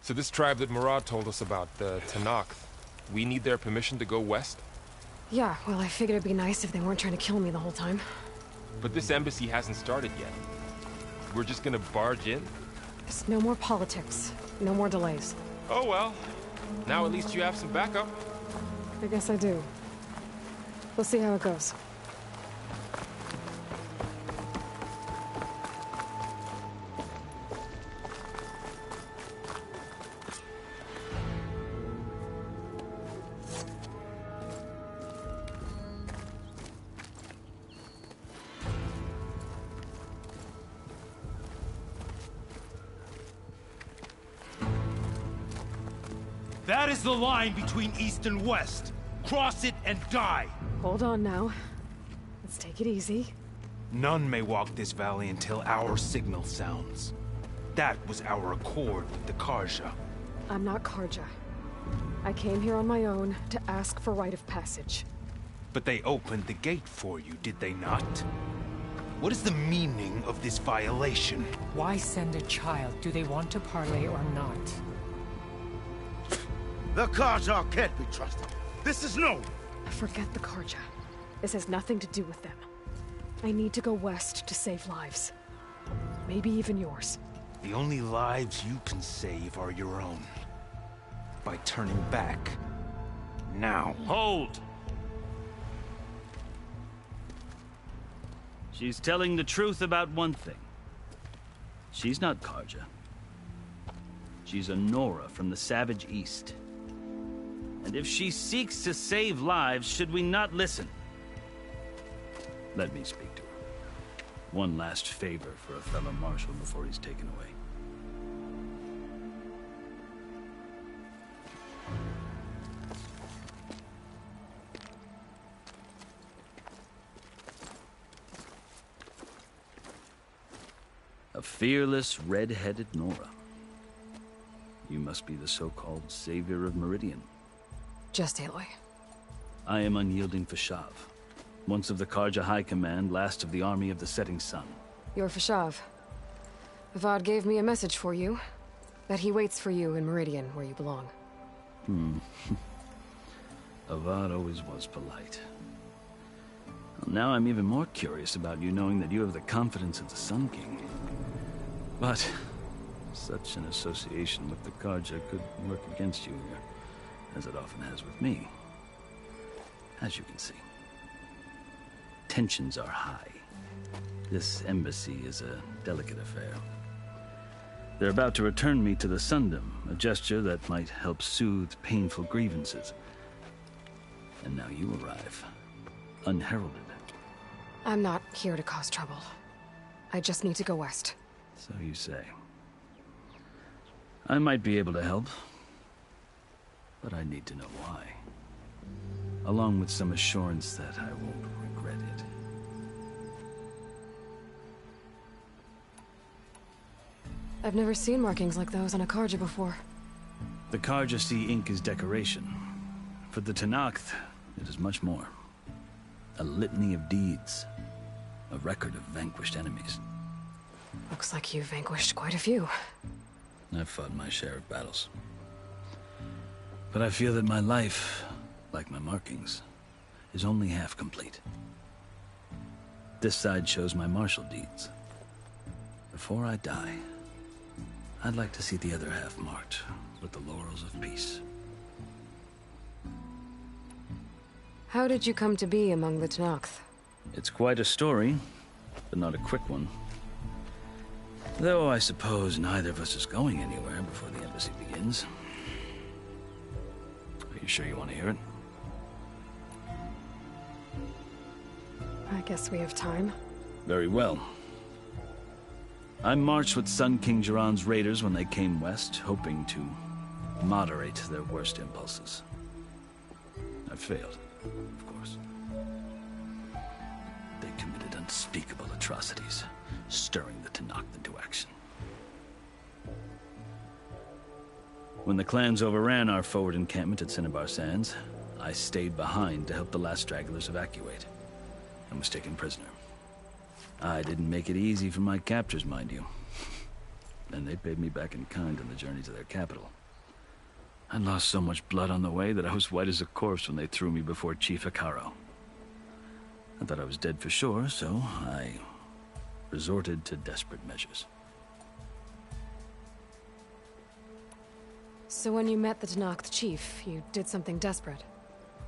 So this tribe that Murad told us about, the Tenakth, we need their permission to go west? Yeah, well, I figured it'd be nice if they weren't trying to kill me the whole time. But this embassy hasn't started yet. We're just gonna barge in? There's no more politics. No more delays. Oh well. Now at least you have some backup. I guess I do. We'll see how it goes. That is the line between East and West. Cross it and die. Hold on now. Let's take it easy. None may walk this valley until our signal sounds. That was our accord with the Carja. I'm not Carja. I came here on my own to ask for rite of passage. But they opened the gate for you, did they not? What is the meaning of this violation? Why send a child? Do they want to parley or not? The Carja can't be trusted. This is no... Forget the Carja. This has nothing to do with them. I need to go west to save lives. Maybe even yours. The only lives you can save are your own. By turning back. Now. Hold! She's telling the truth about one thing. She's not Carja. She's a Nora from the Savage East. And if she seeks to save lives, should we not listen? Let me speak to her. One last favor for a fellow marshal before he's taken away. A fearless, red-headed Nora. You must be the so-called savior of Meridian. Just Aloy. I am Unyielding Fashav, once of the Carja High Command, last of the Army of the Setting Sun. You're Fashav. Avad gave me a message for you. That he waits for you in Meridian, where you belong. Avad always was polite. Well, now I'm even more curious about you knowing that you have the confidence of the Sun King. But such an association with the Carja could work against you here, as it often has with me. As you can see, tensions are high. This embassy is a delicate affair. They're about to return me to the Sundom, a gesture that might help soothe painful grievances. And now you arrive, unheralded. I'm not here to cause trouble. I just need to go west. So you say. I might be able to help, but I need to know why. Along with some assurance that I won't regret it. I've never seen markings like those on a Carja before. The Carja see ink as decoration. For the Tenakth, it is much more. A litany of deeds. A record of vanquished enemies. Looks like you've vanquished quite a few. I've fought my share of battles. But I feel that my life, like my markings, is only half complete. This side shows my martial deeds. Before I die, I'd like to see the other half marked with the laurels of peace. How did you come to be among the Tenakth? It's quite a story, but not a quick one. Though I suppose neither of us is going anywhere before the embassy begins. Are you sure you want to hear it? I guess we have time. Very well. I marched with Sun King Jiran's raiders when they came west, hoping to moderate their worst impulses. I failed, of course. They committed unspeakable atrocities, stirring the Tenakth into action. When the clans overran our forward encampment at Cinnabar Sands, I stayed behind to help the last stragglers evacuate, and was taken prisoner. I didn't make it easy for my captors, mind you. And they paid me back in kind on the journey to their capital. I lost so much blood on the way that I was white as a corpse when they threw me before Chief Hekarro. I thought I was dead for sure, so I resorted to desperate measures. So when you met the Tenakth chief, you did something desperate.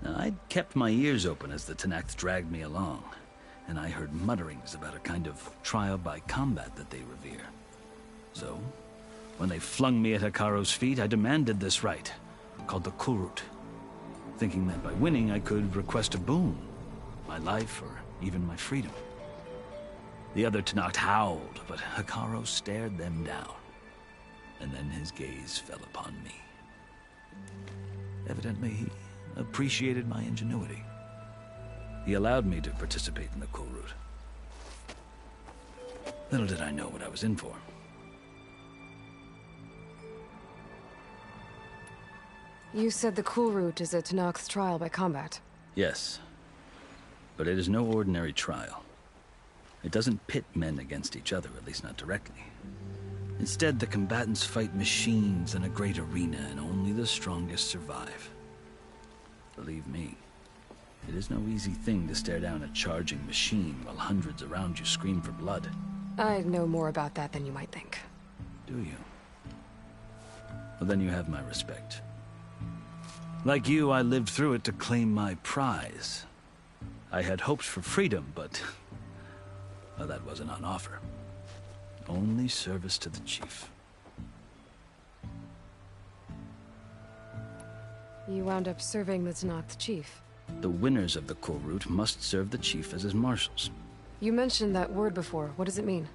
Now, I'd kept my ears open as the Tenakth dragged me along, and I heard mutterings about a kind of trial by combat that they revere. So, when they flung me at Hekarro's feet, I demanded this rite, called the Kulrut, thinking that by winning I could request a boon, my life or even my freedom. The other Tenakth howled, but Hekarro stared them down, and then his gaze fell upon me. Evidently, he appreciated my ingenuity. He allowed me to participate in the Kulrut. Little did I know what I was in for. You said the Kulrut is a Tenakth's trial by combat. Yes, but it is no ordinary trial. It doesn't pit men against each other, at least not directly. Instead, the combatants fight machines in a great arena, and only the strongest survive. Believe me, it is no easy thing to stare down a charging machine while hundreds around you scream for blood. I know more about that than you might think. Do you? Well, then you have my respect. Like you, I lived through it to claim my prize. I had hoped for freedom, but well, that wasn't on offer. Only service to the chief. You wound up serving the Tenakth chief. The winners of the Kulrut must serve the chief as his marshals. You mentioned that word before. What does it mean?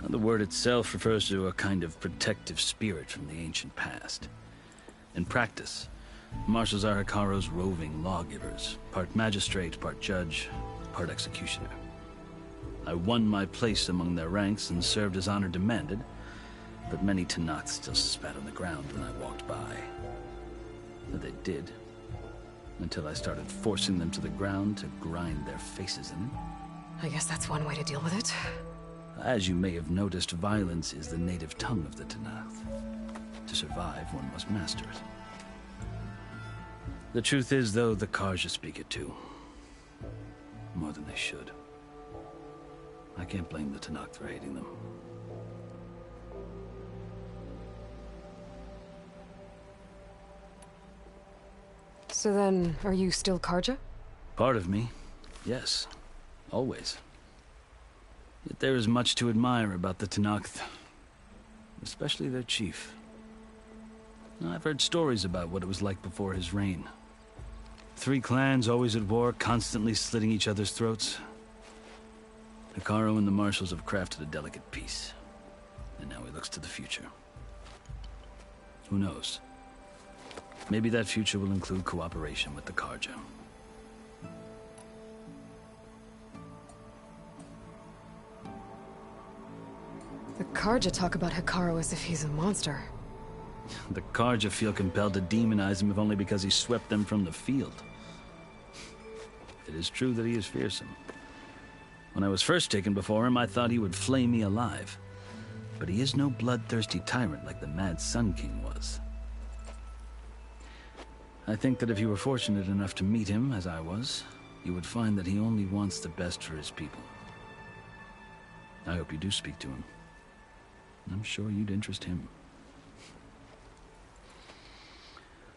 The word itself refers to a kind of protective spirit from the ancient past. In practice, marshals are Hekarro's roving lawgivers, part magistrate, part judge, part executioner. I won my place among their ranks and served as honor demanded, but many Tenakth still spat on the ground when I walked by. But they did, until I started forcing them to the ground to grind their faces in it. I guess that's one way to deal with it. As you may have noticed, violence is the native tongue of the Tenakth. To survive, one must master it. The truth is, though, the Carja speak it too. More than they should. I can't blame the Tenakth for hating them. So then, are you still Carja? Part of me, yes. Always. Yet there is much to admire about the Tenakth. Especially their chief. I've heard stories about what it was like before his reign. 3 clans always at war, constantly slitting each other's throats. Hekarro and the marshals have crafted a delicate peace. And now he looks to the future. Who knows? Maybe that future will include cooperation with the Carja. The Carja talk about Hekarro as if he's a monster. The Carja feel compelled to demonize him if only because he swept them from the field. It is true that he is fearsome. When I was first taken before him, I thought he would flay me alive. But he is no bloodthirsty tyrant like the Mad Sun King was. I think that if you were fortunate enough to meet him, as I was, you would find that he only wants the best for his people. I hope you do speak to him. I'm sure you'd interest him.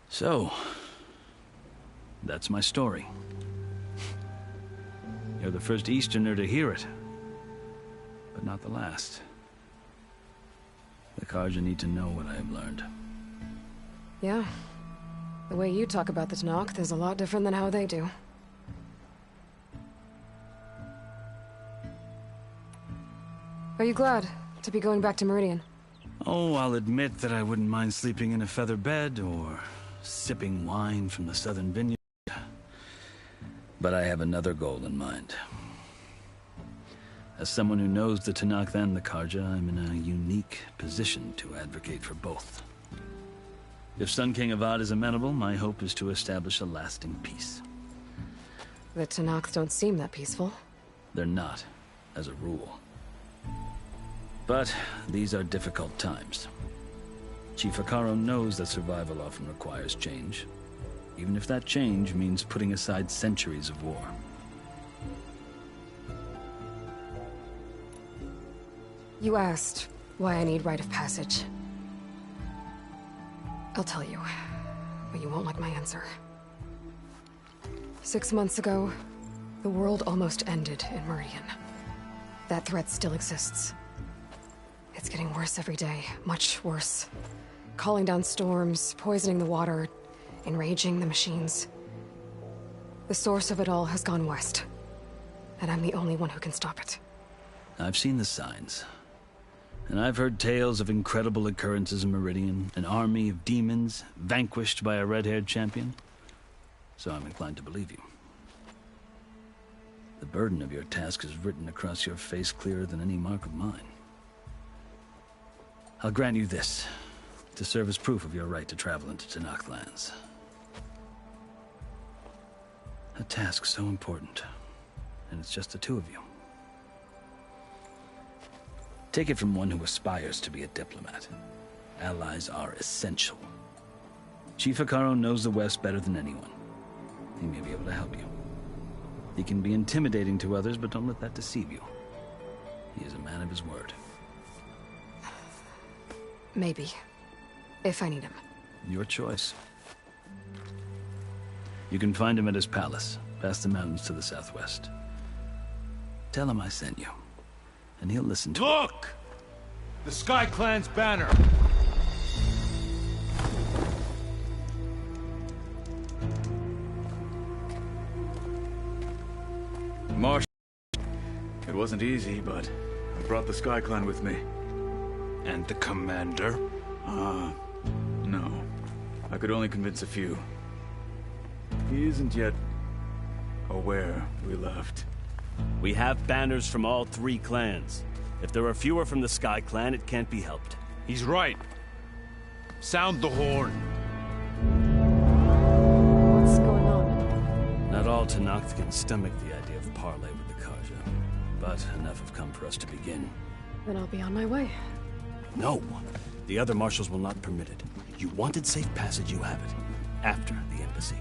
So, that's my story. You're the first Easterner to hear it, but not the last. The Carja need to know what I have learned. Yeah. The way you talk about the Tenakth is a lot different than how they do. Are you glad to be going back to Meridian? Oh, I'll admit that I wouldn't mind sleeping in a feather bed or sipping wine from the southern vineyard. But I have another goal in mind. As someone who knows the Tenakth and the Carja, I'm in a unique position to advocate for both. If Sun King Avad is amenable, my hope is to establish a lasting peace. The Tenakth don't seem that peaceful. They're not, as a rule. But these are difficult times. Chief Hekarro knows that survival often requires change, even if that change means putting aside centuries of war. You asked why I need rite of passage. I'll tell you, but you won't like my answer. 6 months ago, the world almost ended in Meridian. That threat still exists. It's getting worse every day, much worse. Calling down storms, poisoning the water, enraging the machines. The source of it all has gone west, and I'm the only one who can stop it. I've seen the signs. And I've heard tales of incredible occurrences in Meridian, an army of demons vanquished by a red-haired champion. So I'm inclined to believe you. The burden of your task is written across your face clearer than any mark of mine. I'll grant you this, to serve as proof of your right to travel into Tenakth lands. A task so important, and it's just the two of you. Take it from one who aspires to be a diplomat. Allies are essential. Chief Hekarro knows the West better than anyone. He may be able to help you. He can be intimidating to others, but don't let that deceive you. He is a man of his word. Maybe. If I need him. Your choice. You can find him at his palace, past the mountains to the southwest. Tell him I sent you, and he'll listen to Look! The Sky Clan's banner! Marsh. It wasn't easy, but I brought the Sky Clan with me. And the commander? No. I could only convince a few. He isn't yet aware we left. We have banners from all 3 clans. If there are fewer from the Sky Clan, it can't be helped. He's right. Sound the horn. What's going on? Not all Tenakth can stomach the idea of parley with the Carja, but enough have come for us to begin. Then I'll be on my way. No! The other marshals will not permit it. You wanted safe passage, you have it. After the embassy.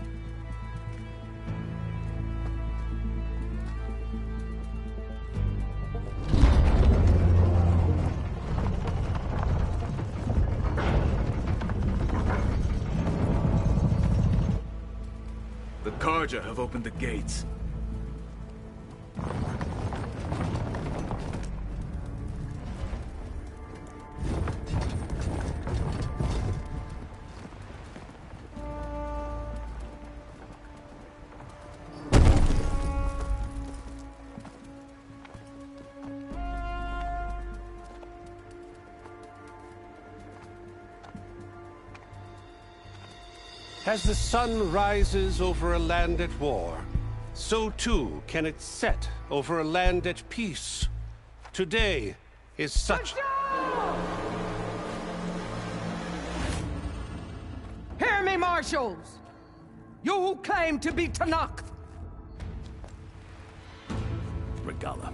The Carja have opened the gates. As the sun rises over a land at war, so too can it set over a land at peace. Today is such... Hear me, marshals! You who claim to be Tenakth! Regalla.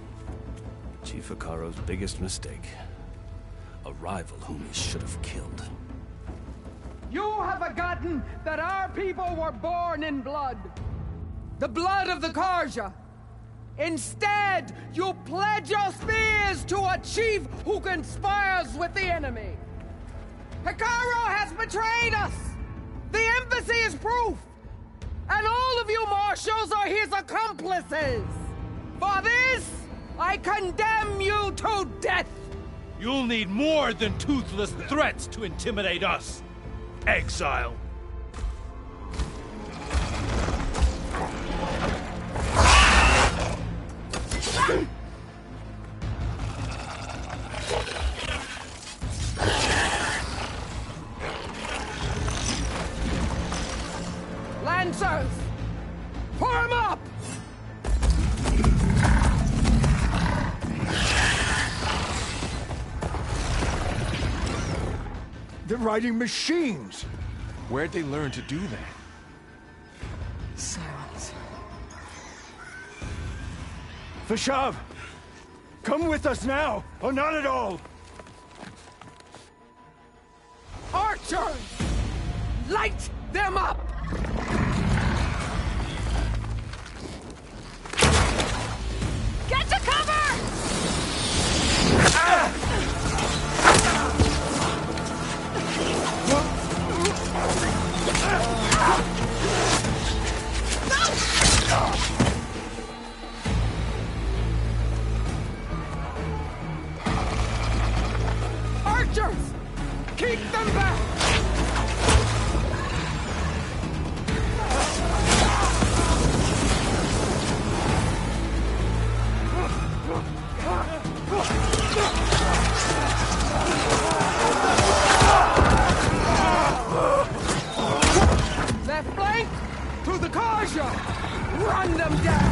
Chief Hekarro's biggest mistake. A rival whom he should have killed. You have forgotten that our people were born in blood. The blood of the Carja. Instead, you pledge your spears to a chief who conspires with the enemy. Hekarro has betrayed us! The embassy is proof! And all of you marshals are his accomplices! For this, I condemn you to death! You'll need more than toothless threats to intimidate us. Exile. Lancers! Form up! They're riding machines! Where'd they learn to do that? Silence. Vashav! Come with us now, or not at all! Arch Archers! Light them up! Get to cover! Archers! Keep them back! Left flank to the Karja! Run them down!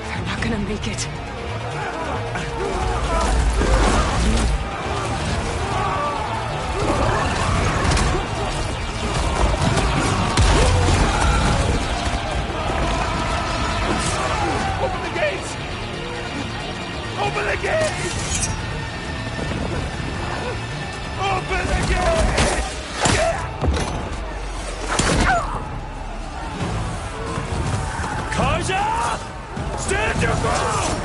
They're not gonna make it. Open the gates! Open the gates! Open the gates! Kaja! Stand your ground!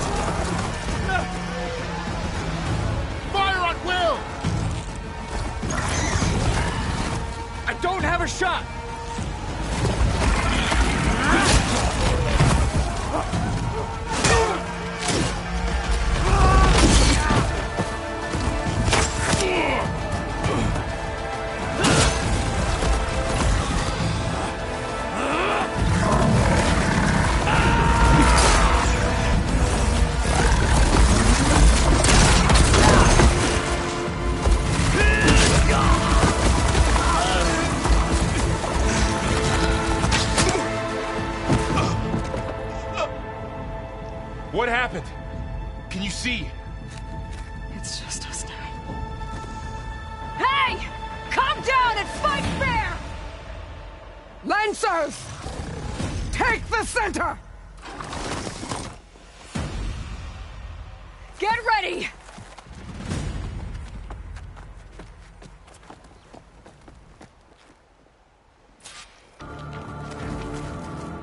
Fire on Will! I don't have a shot! What happened? Can you see? It's just us now. Hey! Calm down and fight fair! Lancers! Take the center! Get ready!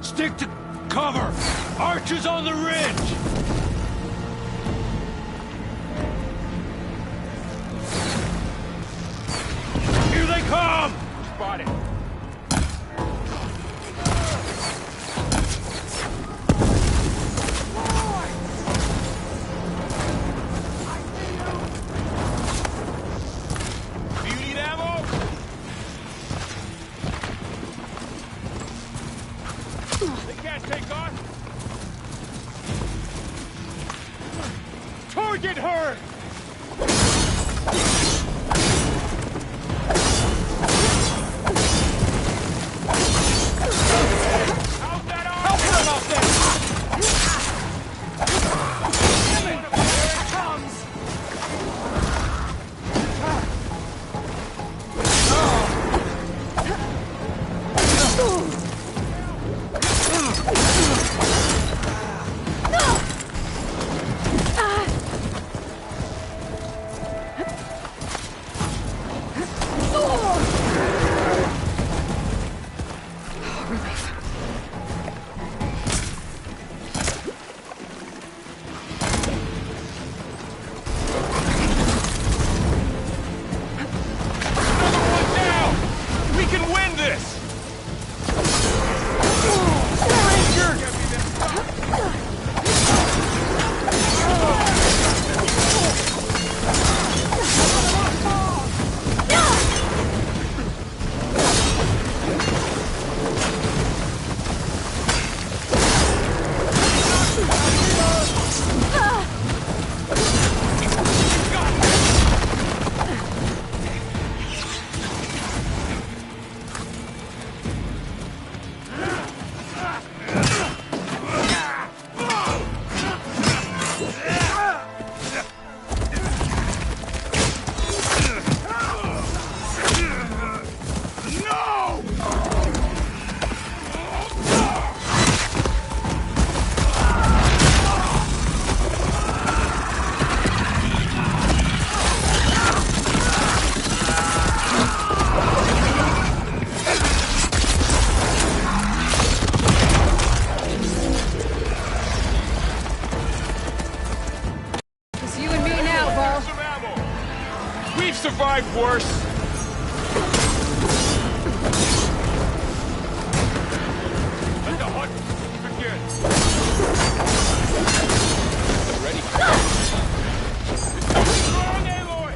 Stick to cover! Archers on the ridge! Here they come! Spotted. Do you need ammo? They can't take on. Target her! worse. Let the hunt begin. Ready? Strong, Aloy!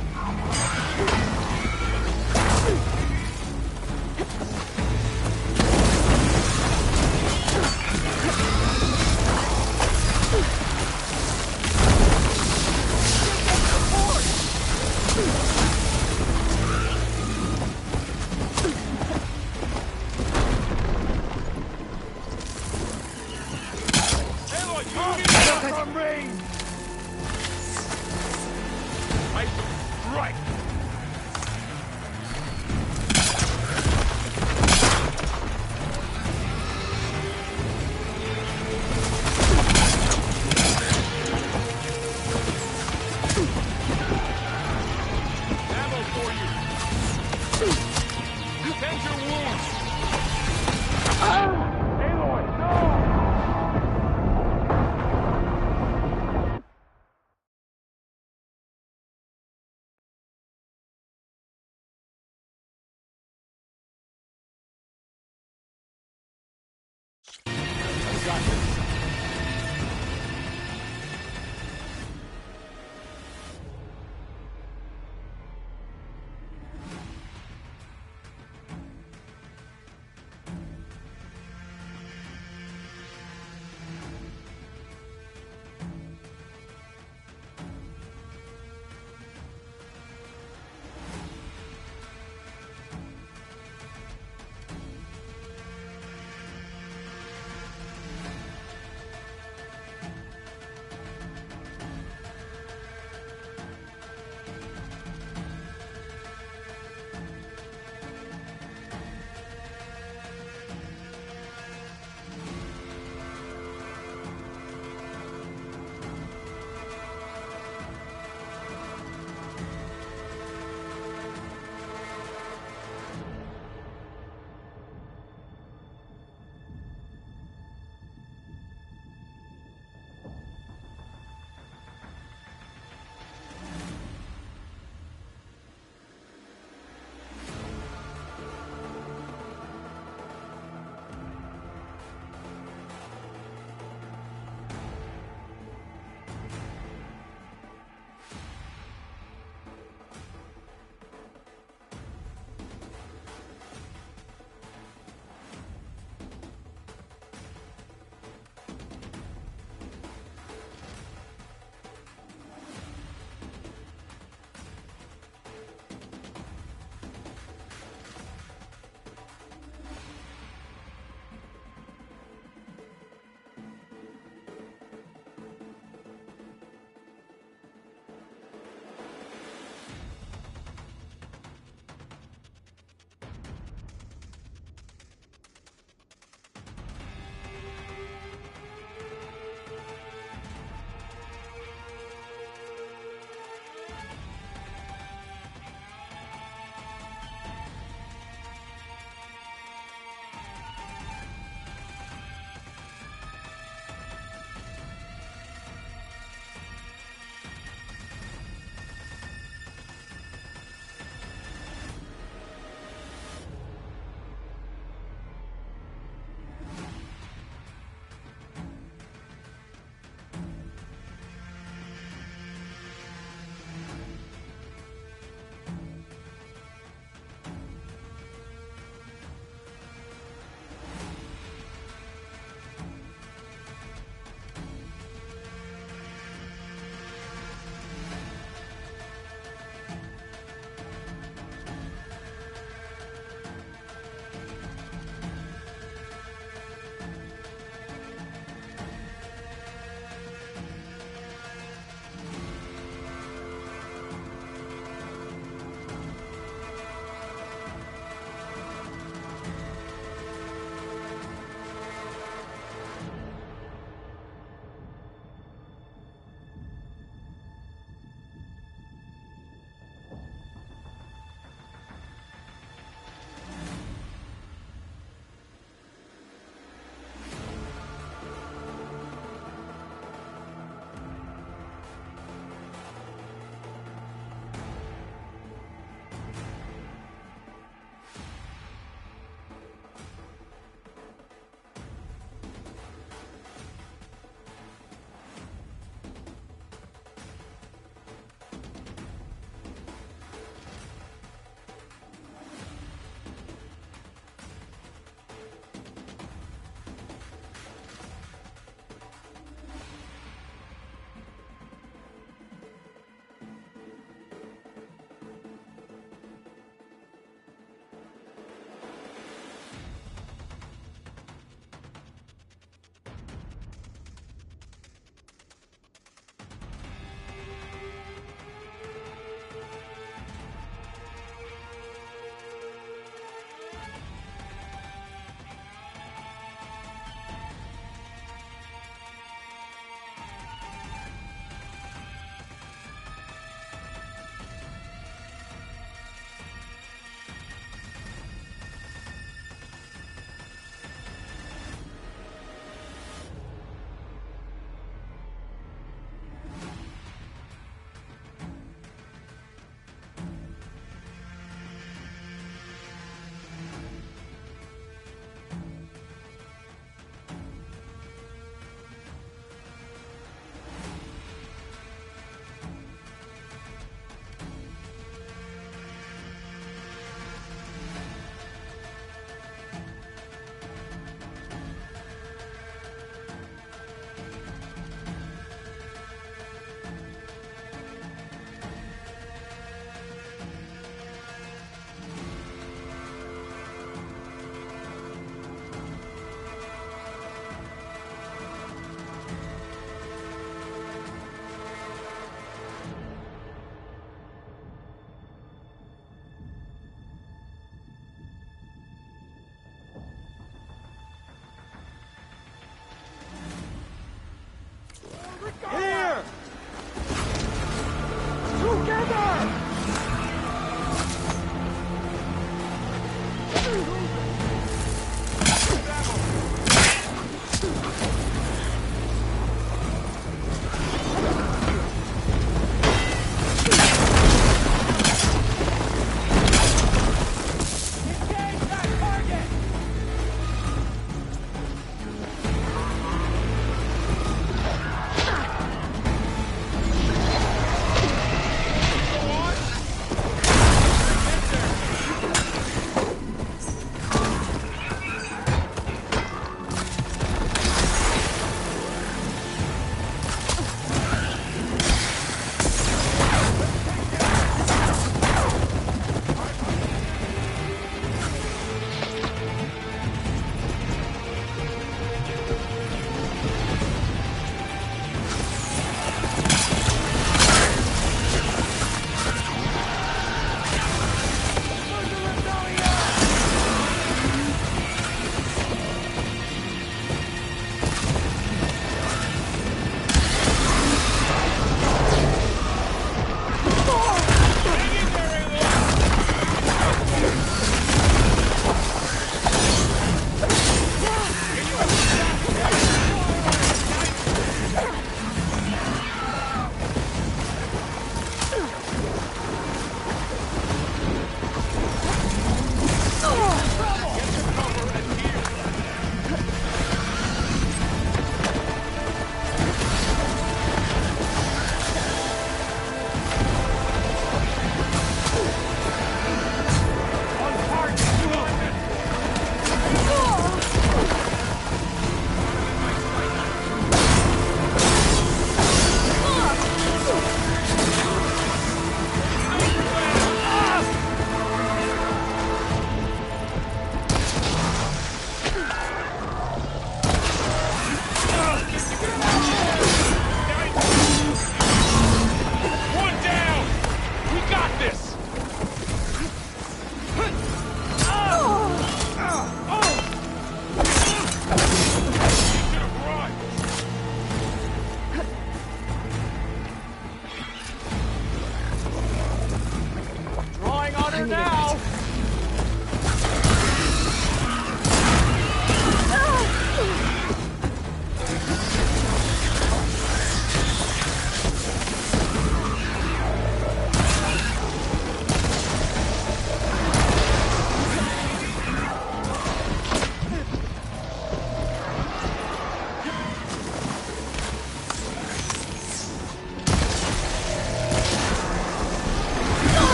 Aloy, you need help from me! I strike! Ammo for you! Tend your wounds! Aloy, no!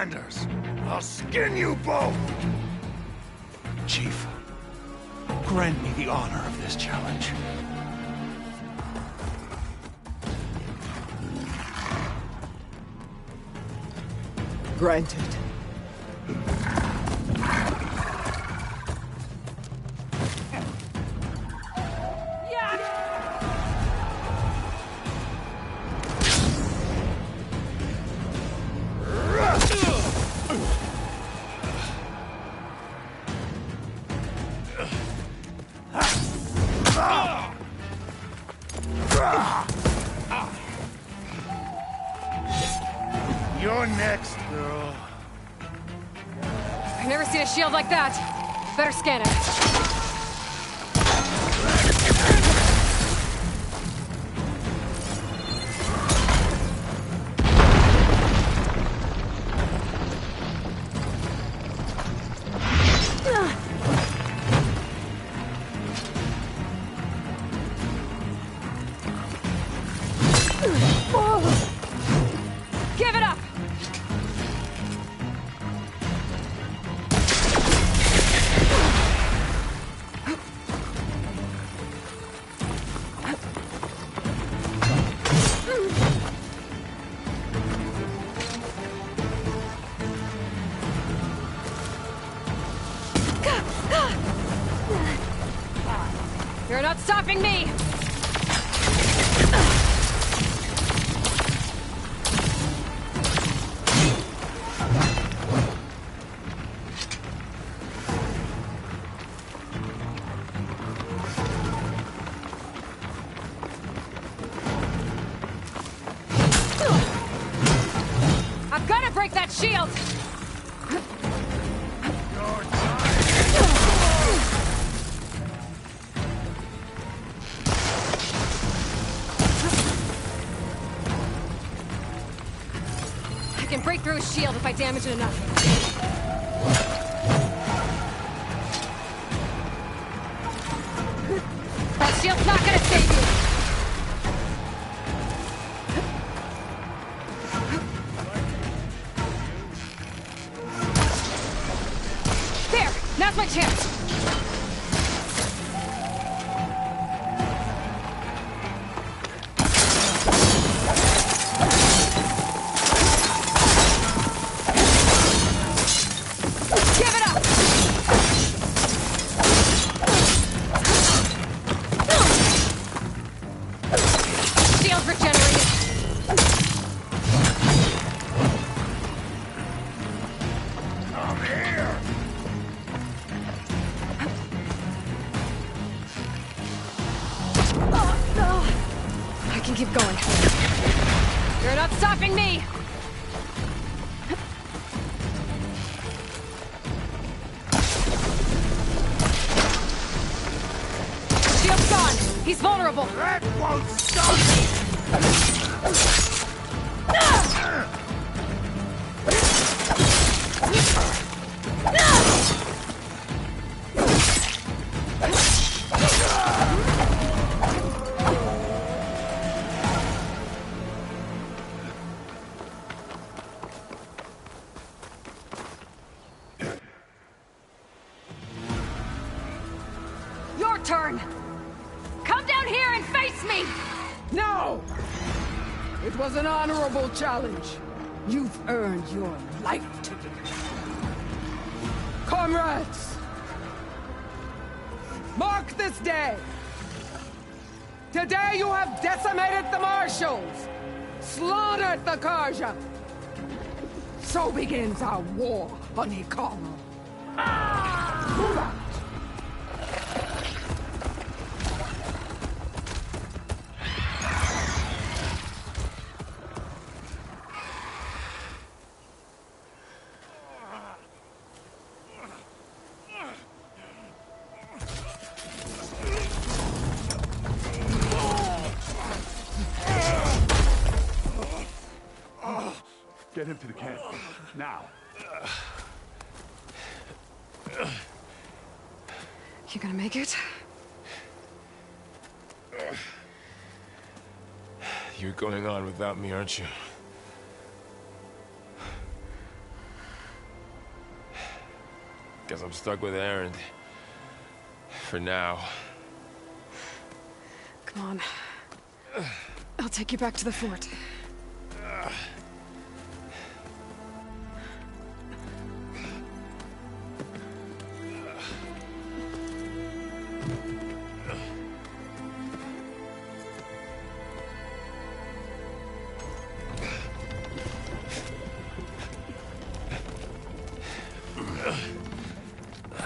Outlanders! I'll skin you both! Chief, grant me the honor of this challenge. Granted. You're next, girl. I've never seen a shield like that. Better scan it. Give it up! You're not stopping me! I've got to break that shield! I can break through his shield if I damage it enough. That shield's not gonna save you! There! Now's my chance! Give it up! Shield regenerated! I'm here! I can keep going. You're not stopping me! Shield's gone! He's vulnerable! That won't stop me! Your turn! Come down here and face me! No! It was an honorable challenge. You've earned your life today. Comrades! Mark this day! Today you have decimated the Marshals! Slaughtered the Karja! So begins our war on Hikaru. Move out! Get him to the camp. Now. You gonna make it? You're going on without me, aren't you? Guess I'm stuck with Erend. For now. Come on. I'll take you back to the fort.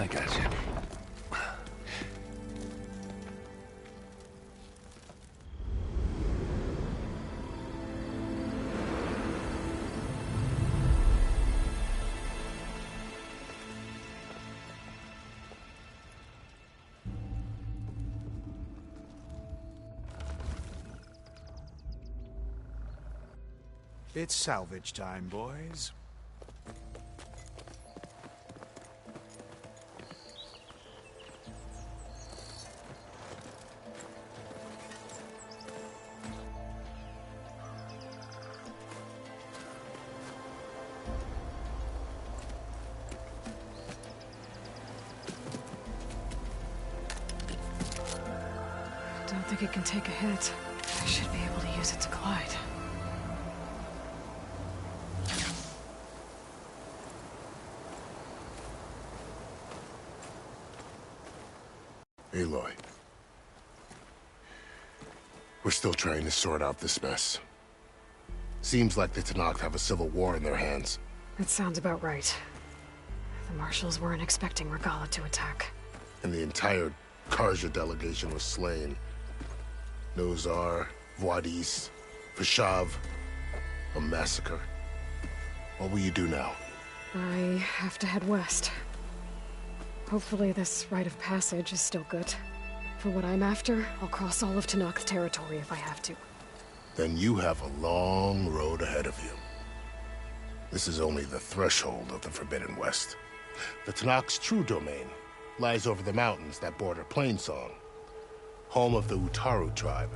I got you. It's salvage time, boys. Don't think it can take a hit. I should be able to use it to glide. Aloy. We're still trying to sort out this mess. Seems like the Tenakth have a civil war in their hands. That sounds about right. The Marshals weren't expecting Regalla to attack. And the entire Carja delegation was slain. Nozar, Vuadis, Vashav. A massacre. What will you do now? I have to head west. Hopefully this rite of passage is still good. For what I'm after, I'll cross all of Tenakth territory if I have to. Then you have a long road ahead of you. This is only the threshold of the Forbidden West. The Tenakth's true domain lies over the mountains that border Plainsong, home of the Utaru tribe.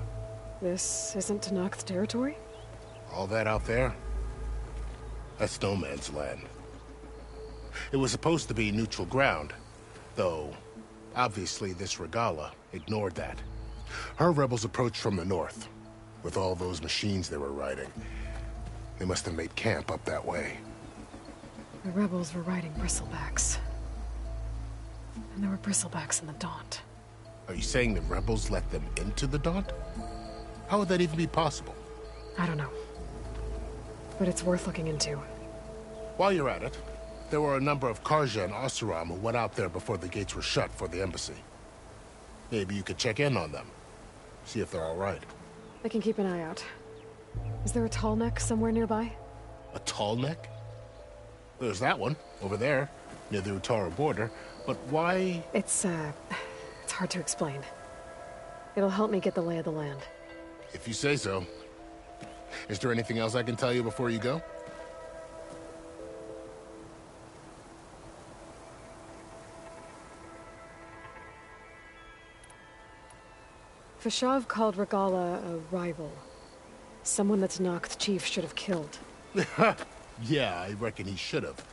This isn't Tenakth territory? All that out there? That's no man's land. It was supposed to be neutral ground, though obviously this Regalla ignored that. Her rebels approached from the north, with all those machines they were riding. They must have made camp up that way. The rebels were riding bristlebacks. And there were bristlebacks in the Daunt. Are you saying the rebels let them into the Daunt? How would that even be possible? I don't know. But it's worth looking into. While you're at it, there were a number of Carja and Oseram who went out there before the gates were shut for the embassy. Maybe you could check in on them. See if they're all right. I can keep an eye out. Is there a tall neck somewhere nearby? A tall neck? There's that one, over there, near the Utaru border. But why? It's hard to explain. It'll help me get the lay of the land. If you say so. Is there anything else I can tell you before you go? Vashav called Regalla a rival. Someone that Tenakth chief should have killed. Yeah, I reckon he should have.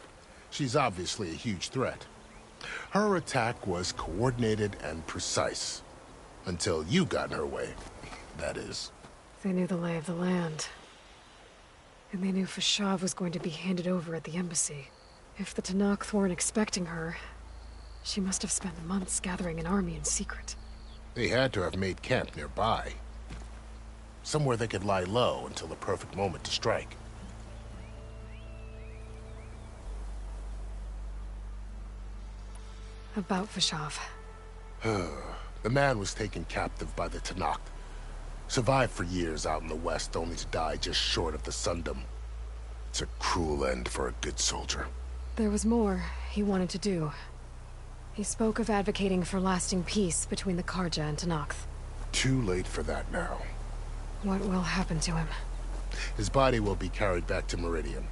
She's obviously a huge threat. Her attack was coordinated and precise. Until you got in her way, that is. They knew the lay of the land. And they knew Vashav was going to be handed over at the embassy. If the Tenakth weren't expecting her, she must have spent months gathering an army in secret. They had to have made camp nearby. Somewhere they could lie low until the perfect moment to strike. About Vashav. The man was taken captive by the Tenakth. Survived for years out in the west, only to die just short of the Sundom. It's a cruel end for a good soldier. There was more he wanted to do. He spoke of advocating for lasting peace between the Carja and Tenakth. Too late for that now. What will happen to him? His body will be carried back to Meridian.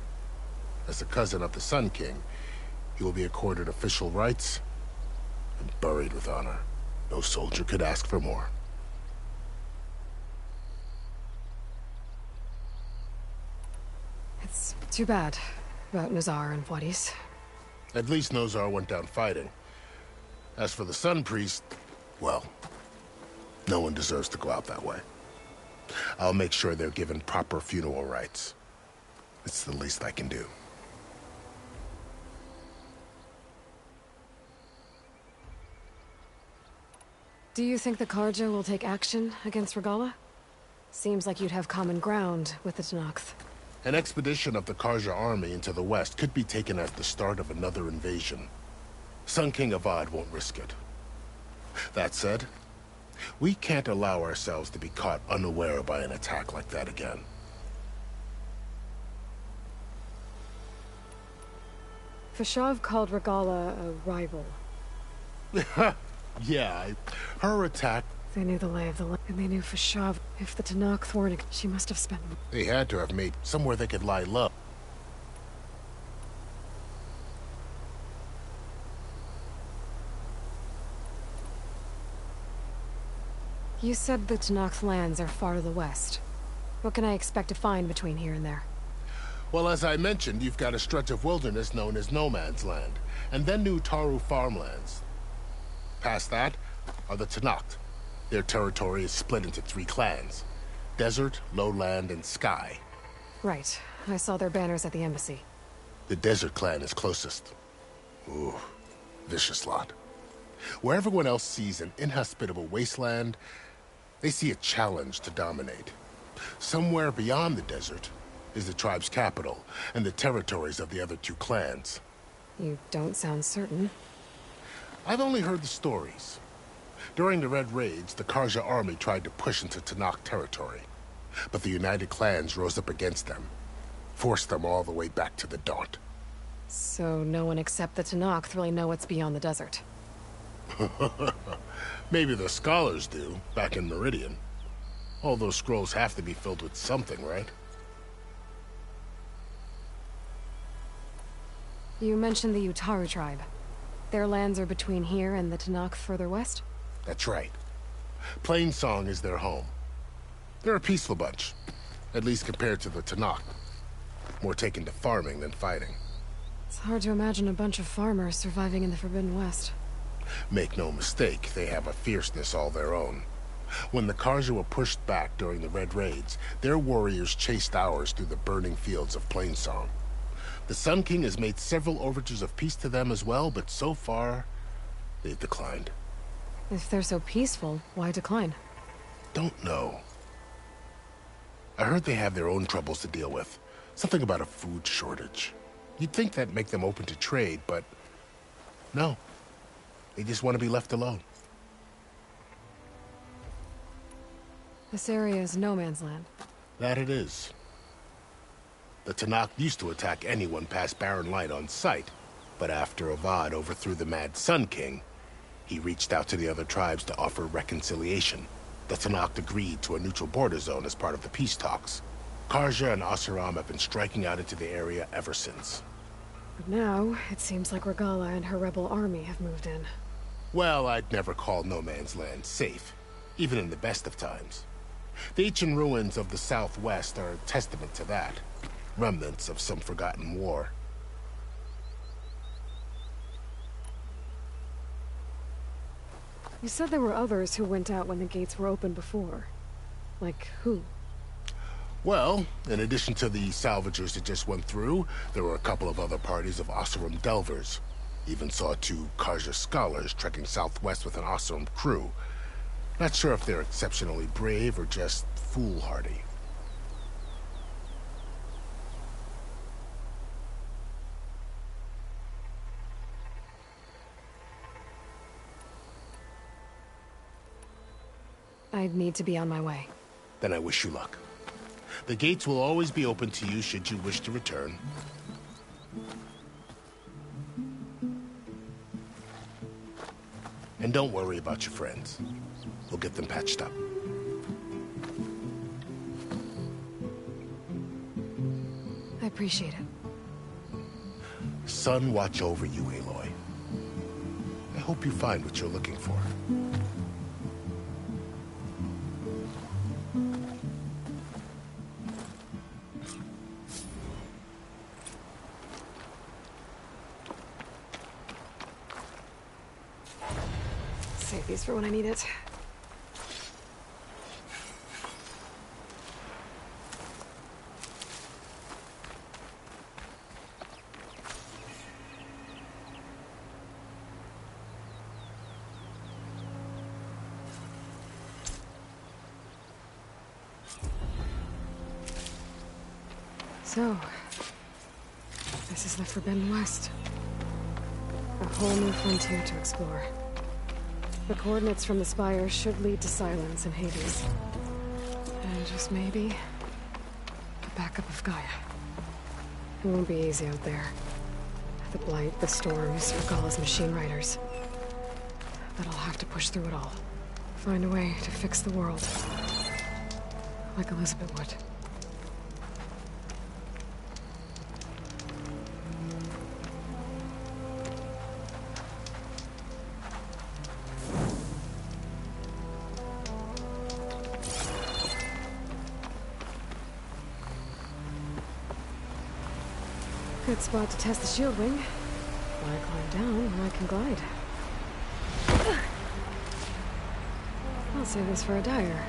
As the cousin of the Sun King, he will be accorded official rights and buried with honor. No soldier could ask for more. It's too bad about Nozar and Vuadis. At least Nozar went down fighting. As for the Sun Priest, well, no one deserves to go out that way. I'll make sure they're given proper funeral rites. It's the least I can do. Do you think the Carja will take action against Regalla? Seems like you'd have common ground with the Tenakth. An expedition of the Carja army into the west could be taken as the start of another invasion. Sun King Avad won't risk it. That said, we can't allow ourselves to be caught unaware by an attack like that again. Fashav called Regalla a rival. Yeah, her attack... They knew the lay of the land, and they knew Fashav. If the Tenakth weren't, she must have spent... They had to have made somewhere they could lie low. You said the Tenakth lands are far to the west. What can I expect to find between here and there? Well, as I mentioned, you've got a stretch of wilderness known as No Man's Land, and then New Taru farmlands. Past that are the Tenakth. Their territory is split into 3 clans: Desert, Lowland, and Sky. Right. I saw their banners at the embassy. The Desert clan is closest. Ooh, vicious lot. Where everyone else sees an inhospitable wasteland, they see a challenge to dominate. Somewhere beyond the desert is the tribe's capital, and the territories of the other 2 clans. You don't sound certain. I've only heard the stories. During the Red Raids, the Carja army tried to push into Tenakth territory, but the United Clans rose up against them, forced them all the way back to the Daunt. So no one except the Tenakth really know what's beyond the desert. Maybe the scholars do, back in Meridian. All those scrolls have to be filled with something, right? You mentioned the Utaru tribe. Their lands are between here and the Tenakth further west? That's right. Plainsong is their home. They're a peaceful bunch, at least compared to the Tenakth. More taken to farming than fighting. It's hard to imagine a bunch of farmers surviving in the Forbidden West. Make no mistake, they have a fierceness all their own. When the Carja were pushed back during the Red Raids, their warriors chased ours through the burning fields of Plainsong. The Sun King has made several overtures of peace to them as well, but so far, they've declined. If they're so peaceful, why decline? Don't know. I heard they have their own troubles to deal with. Something about a food shortage. You'd think that'd make them open to trade, but no. They just want to be left alone. This area is no man's land. That it is. The Tenakth used to attack anyone past Barren Light on sight, but after Avad overthrew the Mad Sun King, he reached out to the other tribes to offer reconciliation. The Tenakth agreed to a neutral border zone as part of the peace talks. Carja and Oseram have been striking out into the area ever since. But now, it seems like Regalla and her rebel army have moved in. Well, I'd never call No Man's Land safe, even in the best of times. The ancient ruins of the Southwest are a testament to that. Remnants of some forgotten war. You said there were others who went out when the gates were open before. Like who? Well, in addition to the salvagers that just went through, there were a couple of other parties of Oseram Delvers. Even saw 2 Carja scholars trekking southwest with an Oseram crew. Not sure if they're exceptionally brave or just foolhardy. I'd need to be on my way. Then I wish you luck. The gates will always be open to you should you wish to return. And don't worry about your friends. We'll get them patched up. I appreciate it. Sun watch over you, Aloy. I hope you find what you're looking for. Save these for when I need it. So, this is the Forbidden West. A whole new frontier to explore. The coordinates from the spire should lead to Silence and Hades. And just maybe, a backup of Gaia. It won't be easy out there. The Blight, the Storms, Regalla's machine riders. But I'll have to push through it all. Find a way to fix the world. Like Elizabeth would. Good spot to test the shield wing. Why climb down when I can glide? I'll save this for a dyer.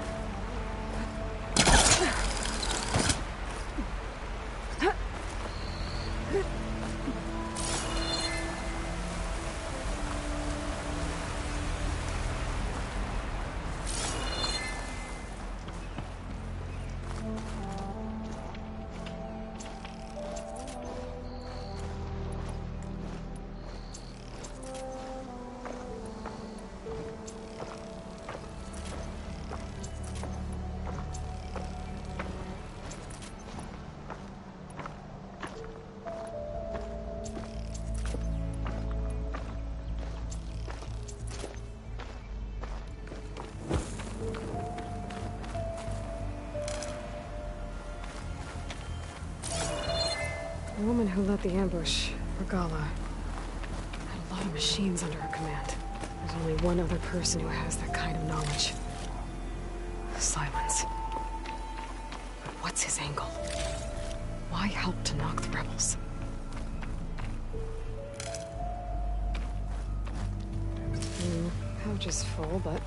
The woman who led the ambush, Regalla, had a lot of machines under her command. There's only one other person who has that kind of knowledge. Silence. But what's his angle? Why help to knock the rebels? Pouch is full, but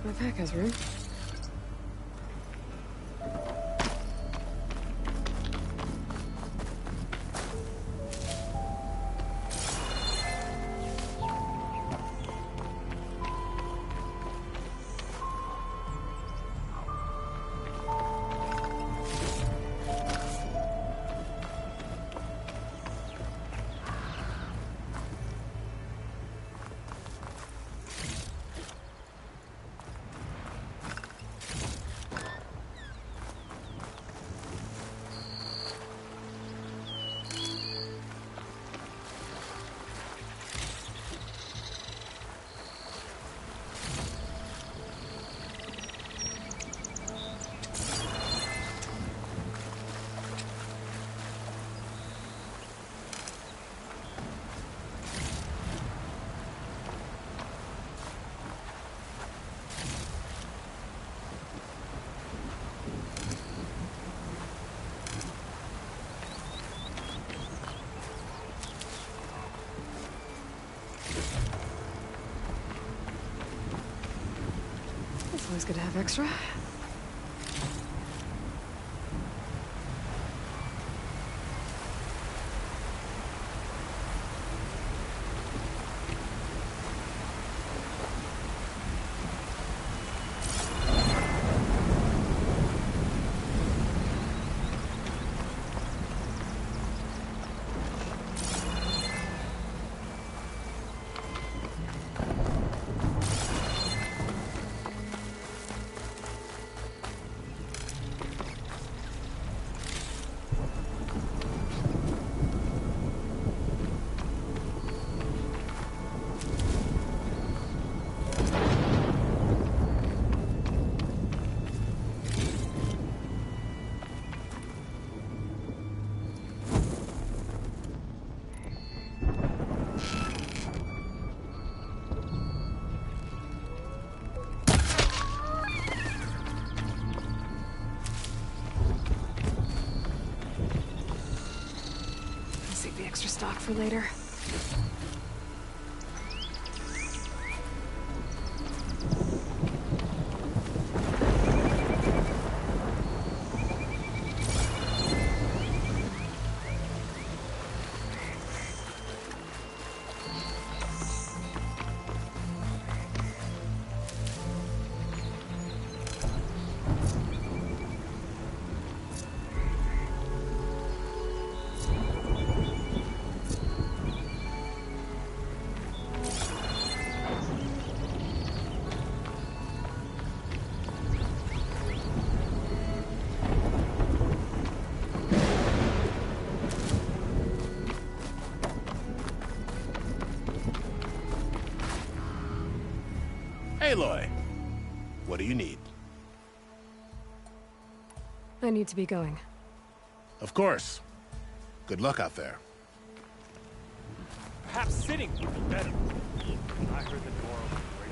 my pack has room. It's always good to have extra. Extra stock for later. Aloy, what do you need? I need to be going. Of course. Good luck out there. Perhaps sitting would be better. I heard the door open great.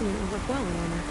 Fighting over Bell armor.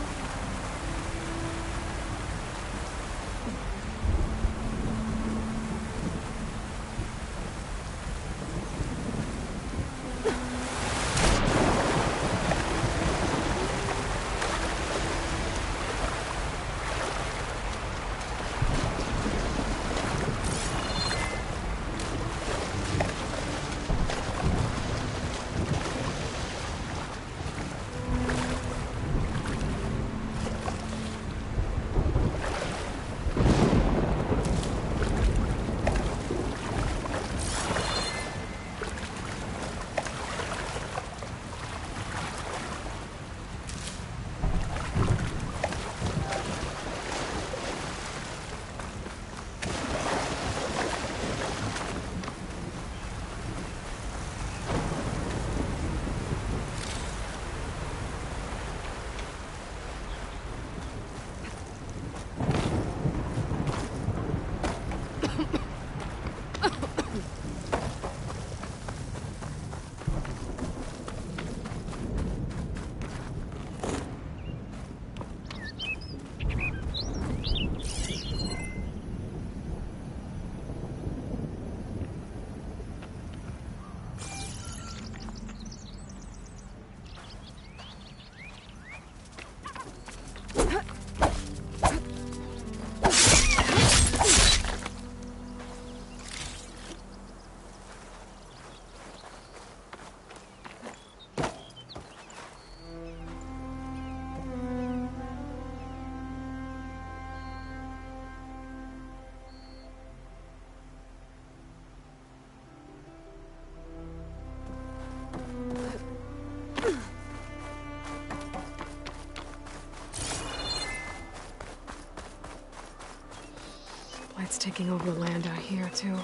Blight's taking over the land out here, too.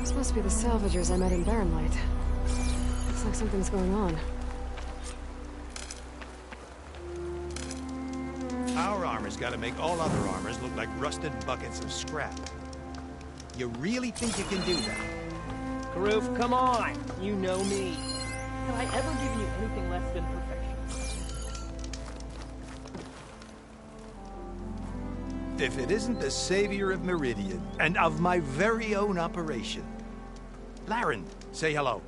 This must be the salvagers I met in Barrenlight. Looks like something's going on. Our armor's gotta make all other armors look like rusted buckets of scrap. You really think you can do that? Karuf, come on! You know me. Have I ever given you anything less than perfection? If it isn't the savior of Meridian, and of my very own operation. Laren, say hello.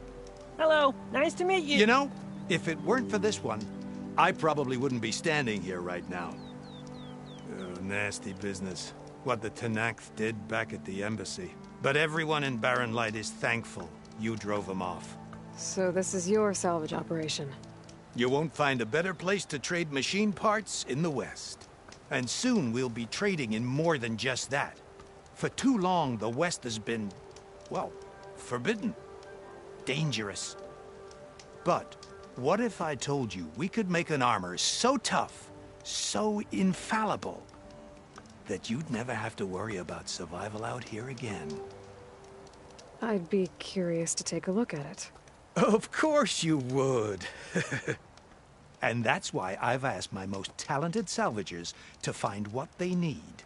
Hello, nice to meet you. You know, if it weren't for this one, I probably wouldn't be standing here right now. Oh, nasty business. What the Tenakth did back at the embassy. But everyone in Barrenlight is thankful you drove them off. So this is your salvage operation? You won't find a better place to trade machine parts in the West. And soon we'll be trading in more than just that. For too long, the West has been, well, forbidden. Dangerous. But what if I told you we could make an armor so tough, so infallible that you'd never have to worry about survival out here again. I'd be curious to take a look at it. Of course you would. And that's why I've asked my most talented salvagers to find what they need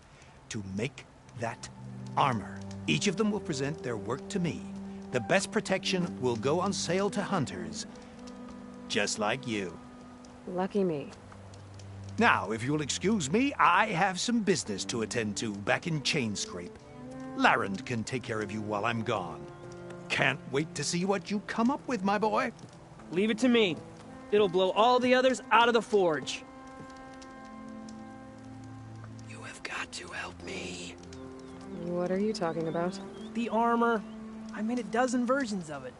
to make that armor. Each of them will present their work to me. The best protection will go on sale to hunters, just like you. Lucky me. Now, if you'll excuse me, I have some business to attend to back in Chainscrape. Larend can take care of you while I'm gone. Can't wait to see what you come up with, my boy. Leave it to me. It'll blow all the others out of the forge. You have got to help me. What are you talking about? The armor. I made a dozen versions of it,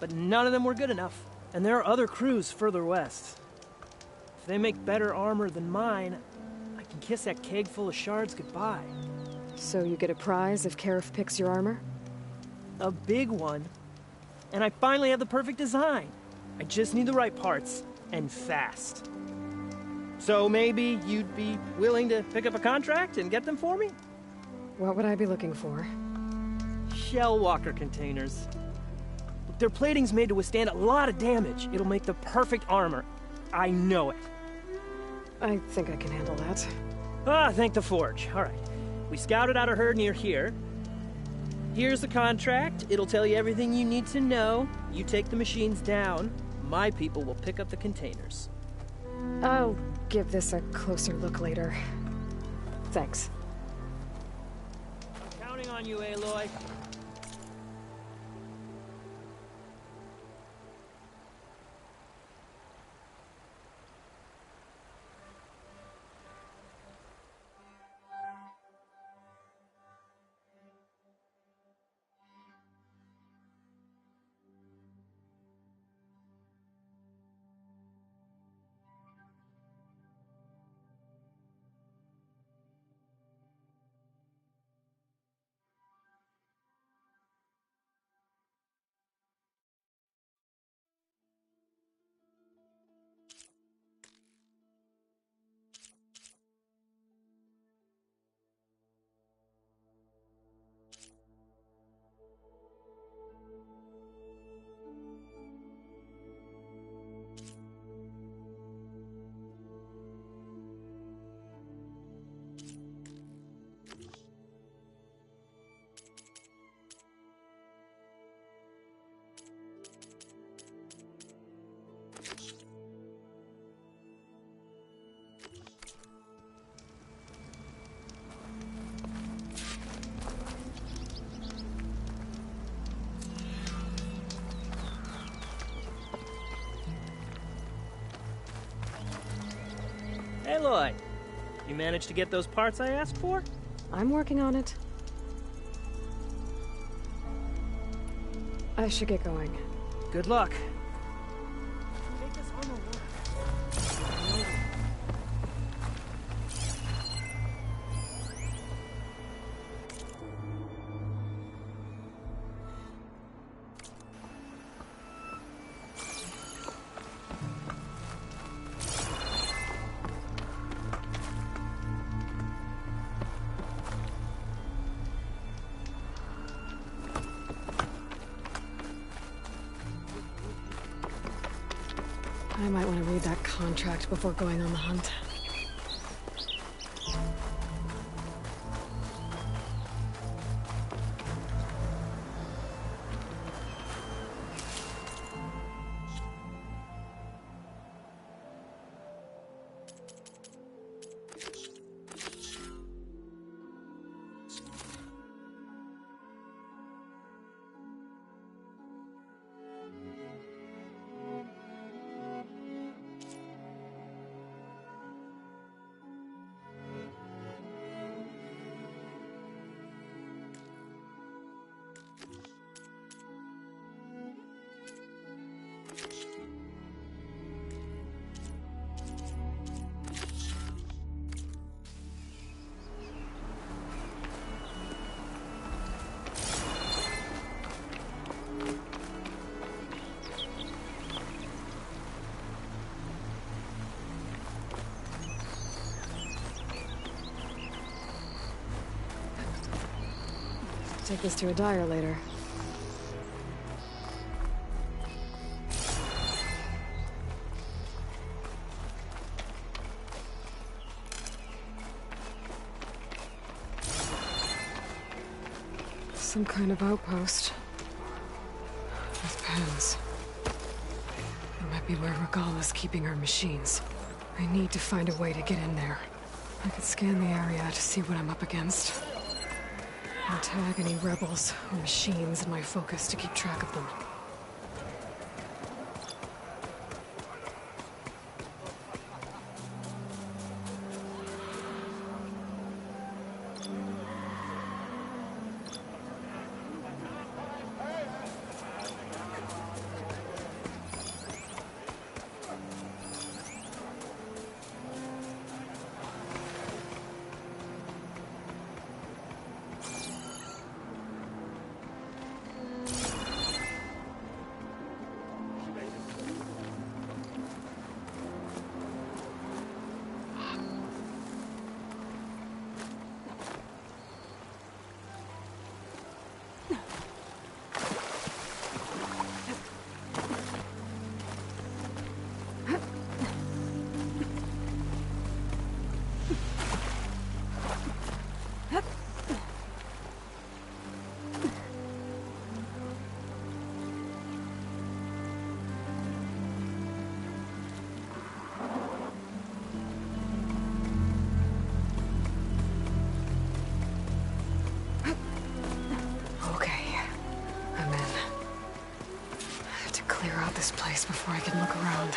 but none of them were good enough. And there are other crews further west. If they make better armor than mine, I can kiss that keg full of shards goodbye. So you get a prize if Karif picks your armor? A big one. And I finally have the perfect design. I just need the right parts, and fast. So maybe you'd be willing to pick up a contract and get them for me? What would I be looking for? Shellwalker containers. Look, their plating's made to withstand a lot of damage. It'll make the perfect armor. I know it. I think I can handle that. Ah, thank the forge. All right. We scouted out a herd near here. Here's the contract. It'll tell you everything you need to know. You take the machines down. My people will pick up the containers. I'll give this a closer look later. Thanks. I'm counting on you, Aloy. Aloy, you managed to get those parts I asked for? I'm working on it. I should get going. Good luck. Make this armor work. I might want to read that contract before going on the hunt. Take this to a dyer later. Some kind of outpost. With pens. It might be where Regala's keeping her machines. I need to find a way to get in there. I could scan the area to see what I'm up against. And tag any rebels or machines in my focus to keep track of them. This place before I can look around.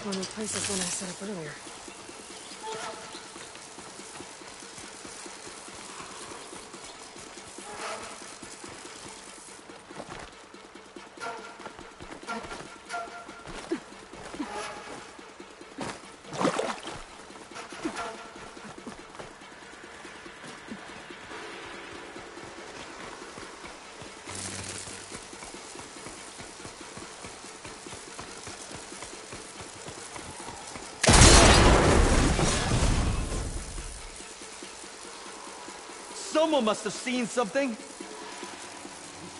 One replaces one I set up earlier. Someone must have seen something. You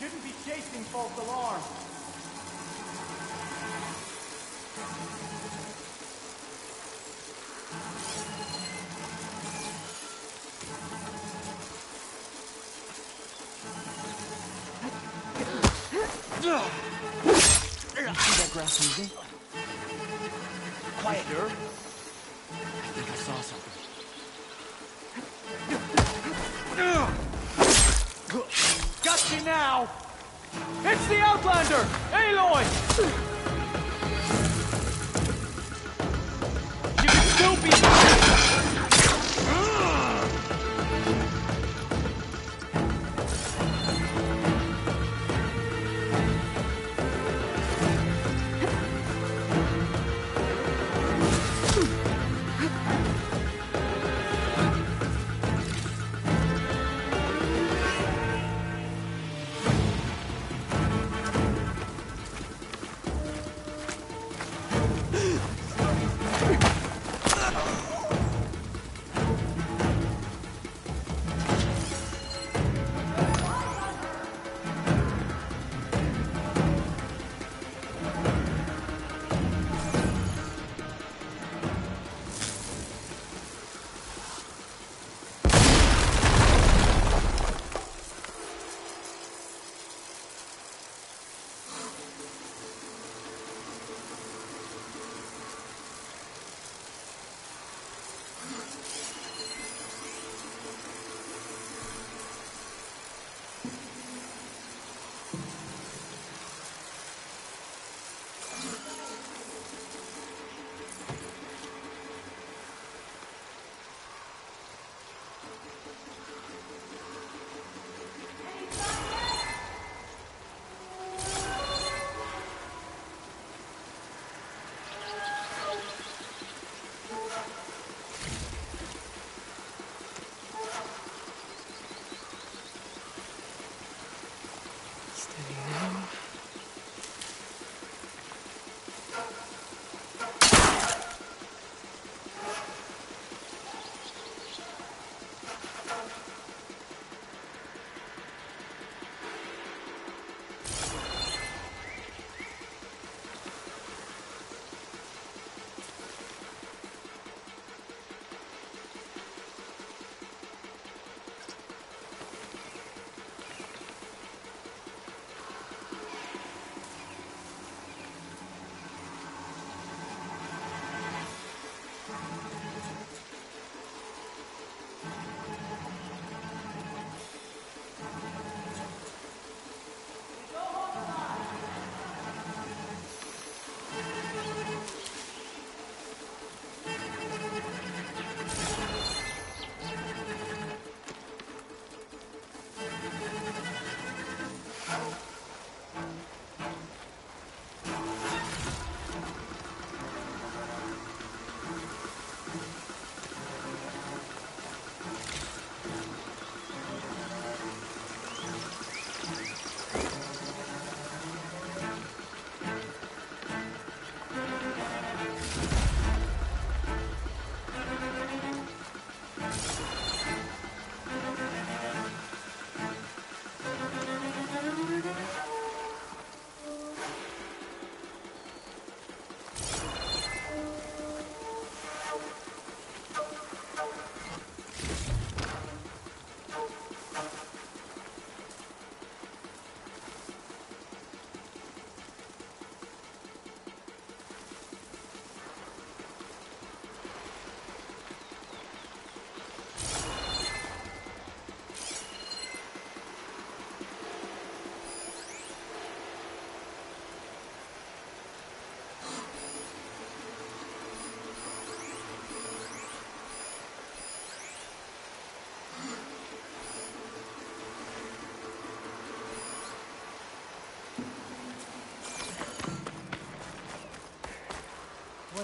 shouldn't be chasing false alarms. You see that grass moving? Quiet, sure? I think I saw something. Got you now! It's the Outlander! Aloy! You can still be...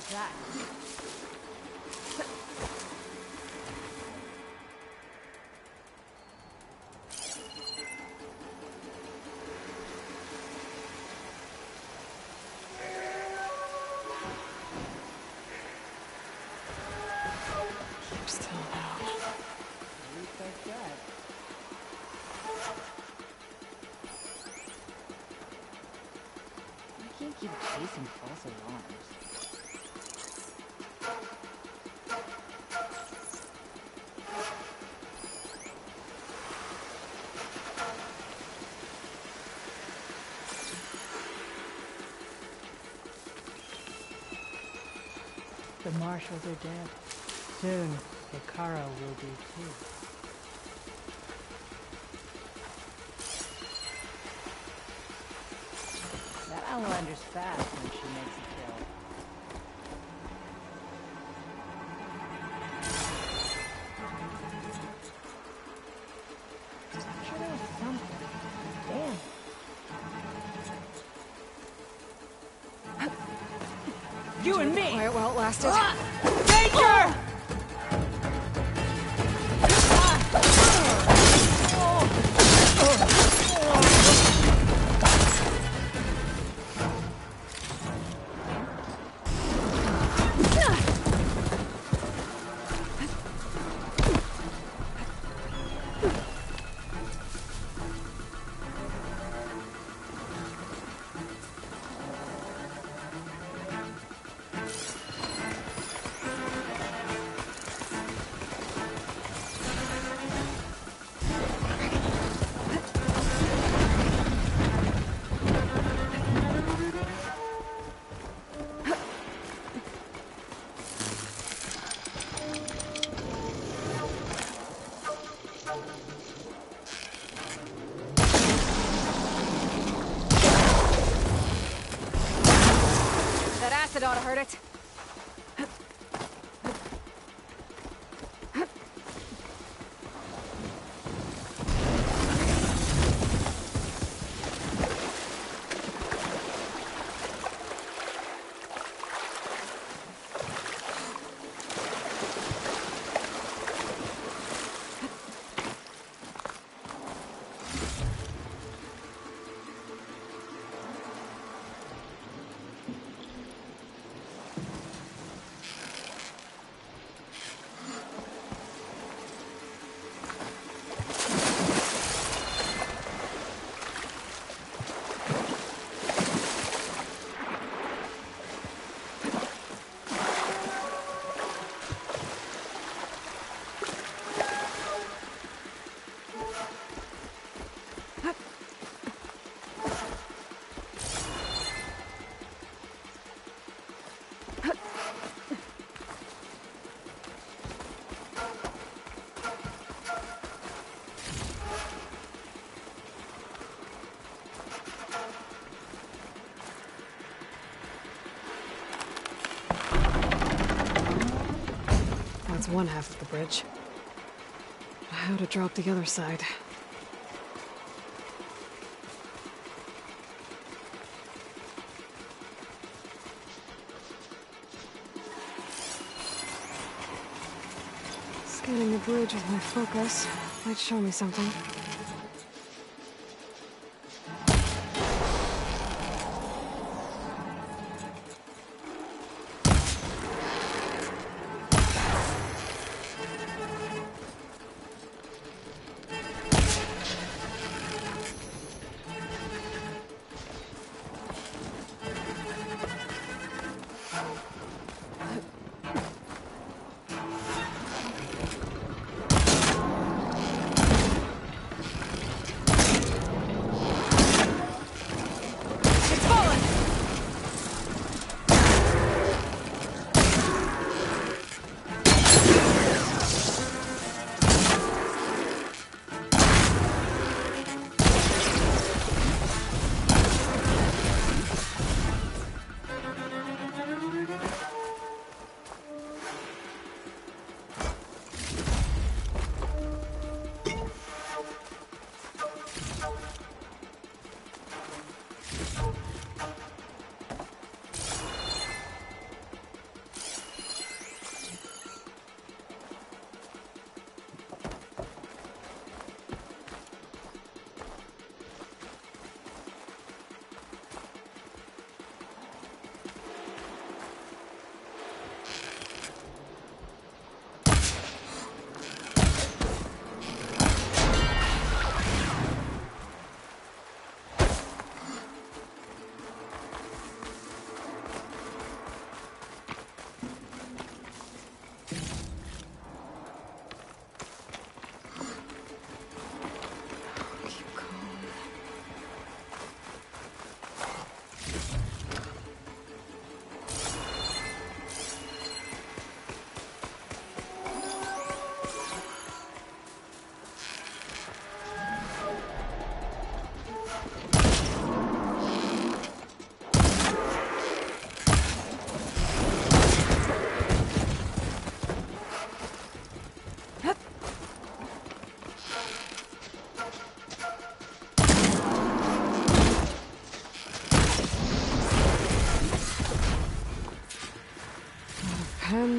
was that? Keep still now. Looks like that. I can't keep chasing false alarms. The marshals are dead. Soon, Hikaro will be too. That Outlander's fast when she makes a kill. I'm sure there was something. Damn. You and me! Quiet while it lasted. Danger! That acid ought to hurt it. That's one half of the bridge. How to drop the other side? Scanning the bridge with my focus might show me something.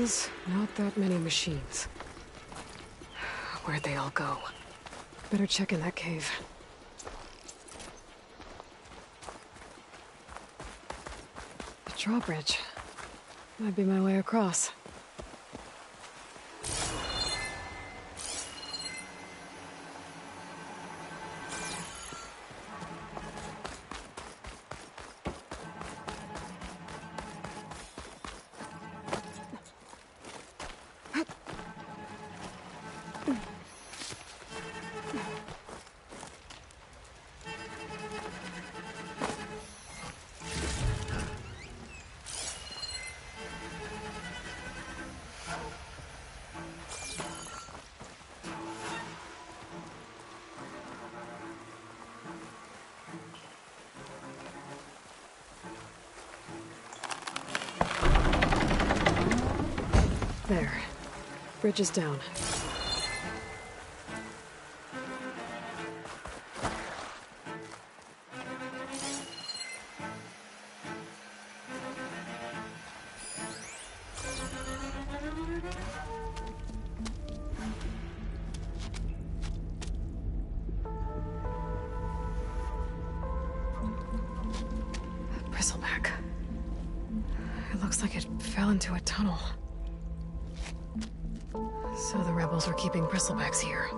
rebels, not that many machines. Where'd they all go? Better check in that cave. The drawbridge. Might be my way across. There. Bridge is down. Bristleback. It looks like it fell into a tunnel. So the rebels were keeping bristlebacks here.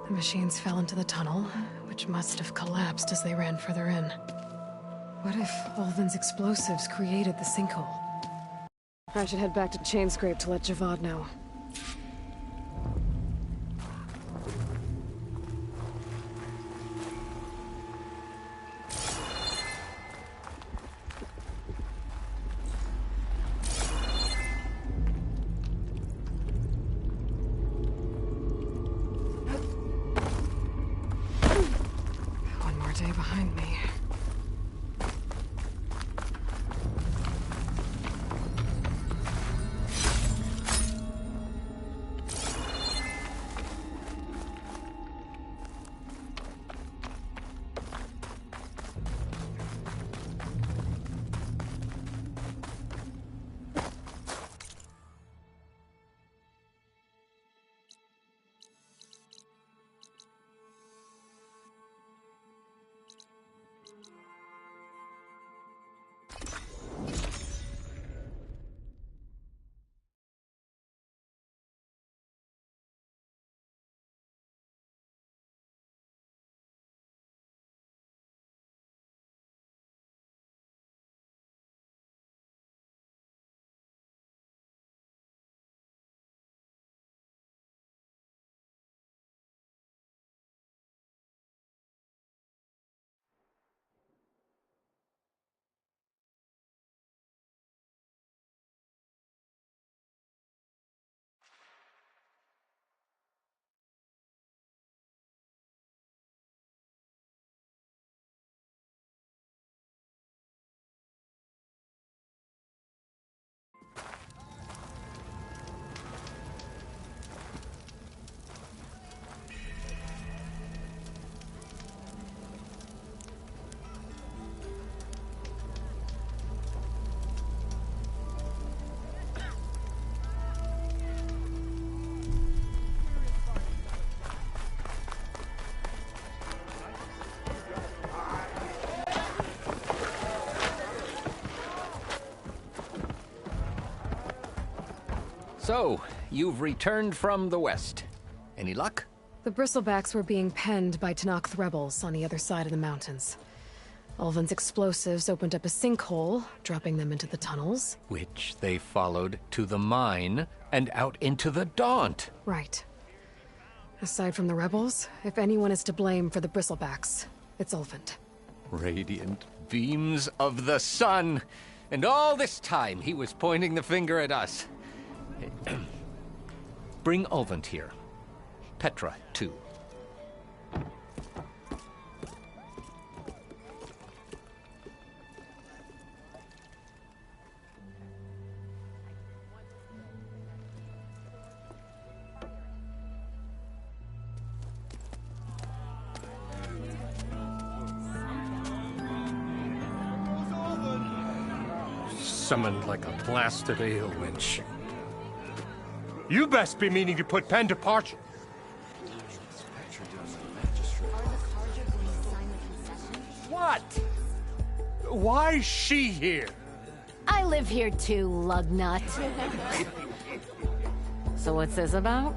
The machines fell into the tunnel, which must have collapsed as they ran further in. What if Ulvin's explosives created the sinkhole? I should head back to Chainscrape to let Javad know. Day behind me. So, you've returned from the west. Any luck? The Bristlebacks were being penned by Tenakth rebels on the other side of the mountains. Ulvin's explosives opened up a sinkhole, dropping them into the tunnels. Which they followed to the mine and out into the Daunt. Right. Aside from the rebels, if anyone is to blame for the Bristlebacks, it's Ulvin. Radiant beams of the sun! And all this time he was pointing the finger at us. Bring Ulvin here. Petra, too. Summoned like a blasted ale winch. You best be meaning to put pen to parchment. What? Why is she here? I live here too, lugnut. So what's this about?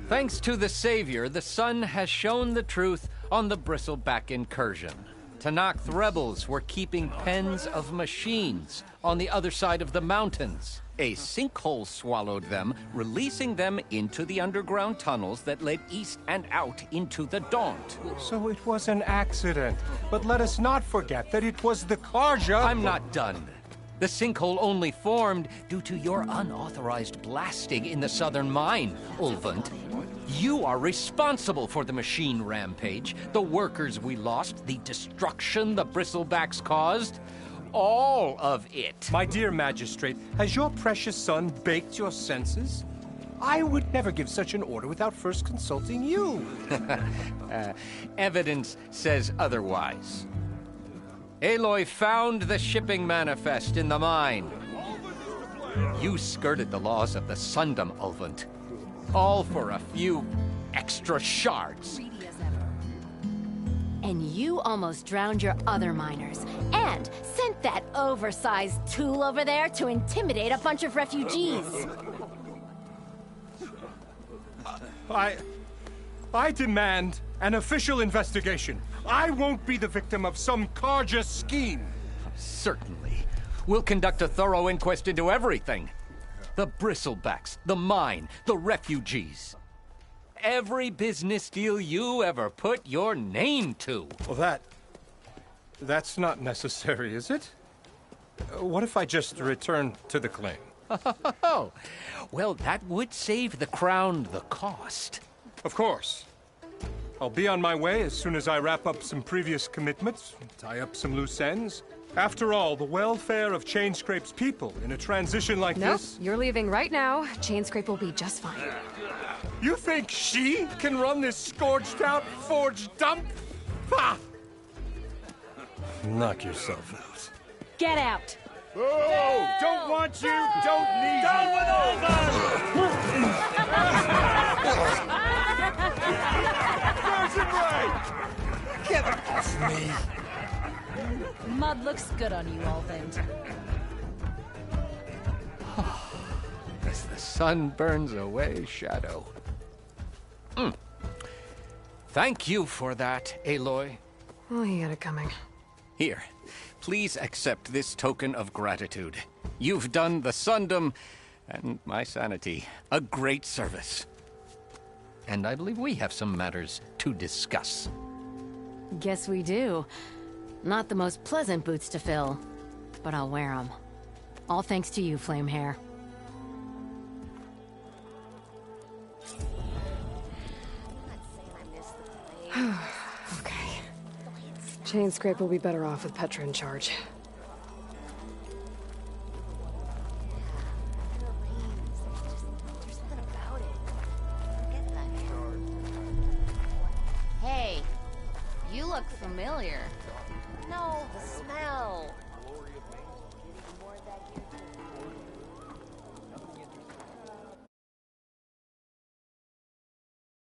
Thanks to the Savior, the Sun has shown the truth on the Bristleback incursion. Tenakth rebels were keeping pens of machines on the other side of the mountains. A sinkhole swallowed them, releasing them into the underground tunnels that led east and out into the Daunt. So it was an accident. But let us not forget that it was the Carja. I'm not done. The sinkhole only formed due to your unauthorized blasting in the southern mine, Ulvund. You are responsible for the machine rampage, the workers we lost, the destruction the Bristlebacks caused. All of it. My dear magistrate, has your precious son baked your senses? I would never give such an order without first consulting you. Evidence says otherwise. Aloy found the shipping manifest in the mine. You skirted the laws of the Sundom, Ulvund. All for a few extra shards. And you almost drowned your other miners. And sent that oversized tool over there to intimidate a bunch of refugees. I demand an official investigation. I won't be the victim of some Carja scheme. Certainly. We'll conduct a thorough inquest into everything. The Bristlebacks, the mine, the refugees. Every business deal you ever put your name to. Well, that's not necessary, is it? What if I just return to the claim? Oh, well, that would save the Crown the cost. Of course. I'll be on my way as soon as I wrap up some previous commitments, tie up some loose ends. After all, the welfare of Chainscrape's people in a transition like this... Nope, you're leaving right now. Chainscrape will be just fine. You think she can run this scorched-out, forged dump? Ha! Knock yourself out. Get out! Oh, don't want you, don't need Down you. with Get off me! Mud looks good on you, Ulvund. As the sun burns away shadow. Thank you for that, Aloy. Oh, he had it coming. Here, please accept this token of gratitude. You've done the Sundom and my sanity a great service. And I believe we have some matters to discuss. Guess we do. Not the most pleasant boots to fill, but I'll wear them. All thanks to you, Flamehair. Okay. Chainscrape will be better off with Petra in charge. Hey, you look familiar. No, the smell.